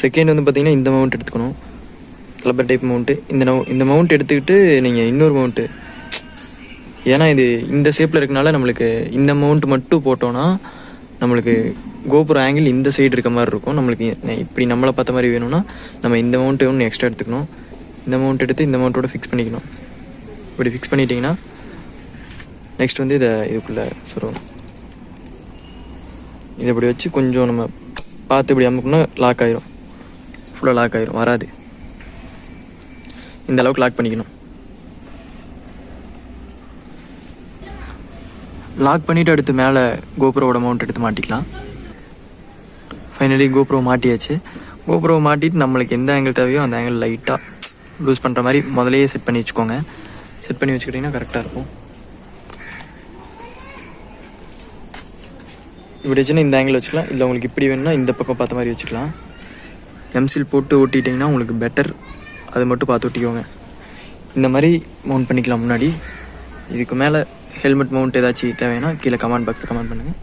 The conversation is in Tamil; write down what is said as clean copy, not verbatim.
செகண்ட் வந்து பார்த்திங்கன்னா இந்த மவுண்ட் எடுத்துக்கணும், கிளப்பர் டைப் மவுண்ட்டு. இந்த மவுண்ட் எடுத்துக்கிட்டு நீங்கள் இன்னொரு மவுண்ட்டு, ஏன்னா இது இந்த ஷேப்பில் இருக்கனால நம்மளுக்கு இந்த மவுண்ட் மட்டும் போட்டோன்னா நம்மளுக்கு கோபுரம் ஆங்கிள் இந்த சைடு இருக்க மாதிரி இருக்கும். நம்மளுக்கு இப்படி நம்மளை பார்த்த மாதிரி வேணும்னா நம்ம இந்த மவுண்ட்டு ஒன்று எக்ஸ்ட்ரா எடுத்துக்கணும். இந்த மவுண்ட் எடுத்து இந்த மவுண்ட்டோட ஃபிக்ஸ் பண்ணிக்கணும். இப்படி ஃபிக்ஸ் பண்ணிட்டீங்கன்னா நெக்ஸ்ட் வந்து இதுக்குள்ளே சொல்லணும். இதை இப்படி வச்சு கொஞ்சம் நம்ம பார்த்து இப்படி அமுக்கணும்னா லாக் ஆயிரும், ஃபுல்லாக லாக் ஆயிரும், வராது. இந்த அளவுக்கு லாக் பண்ணிக்கணும். லாக் பண்ணிவிட்டு அடுத்து மேலே கோப்ரோவோட மவுண்ட் எடுத்து மாட்டிக்கலாம். Finally GoPro மாட்டியாச்சு. கோப்ரோ மாட்டிட்டு நம்மளுக்கு எந்த ஆங்கிள் தேவையோ அந்த ஆங்கிள் லைட்டாக லூஸ் பண்ணுற மாதிரி முதலையே செட் பண்ணி வச்சுக்கோங்க. செட் பண்ணி வச்சுக்கிட்டிங்கன்னா கரெக்டாக இருக்கும். இப்படி வச்சுன்னா இந்த ஆங்கிள் வச்சுக்கலாம், இல்லை உங்களுக்கு இப்படி வேணும்னா இந்த பக்கம் பார்த்த மாதிரி வச்சுக்கலாம். எம்சில் போட்டு ஓட்டிட்டிங்கன்னா உங்களுக்கு பெட்டர், அது மட்டும் பார்த்து ஓட்டிக்கோங்க. இந்த மாதிரி மவுண்ட் பண்ணிக்கலாம் முன்னாடி. இதுக்கு மேலே ஹெல்மெட் மவுண்ட் ஏதாச்சும் தேவைன்னா கீழே கமெண்ட் பாக்ஸில் கமெண்ட் பண்ணுங்கள்.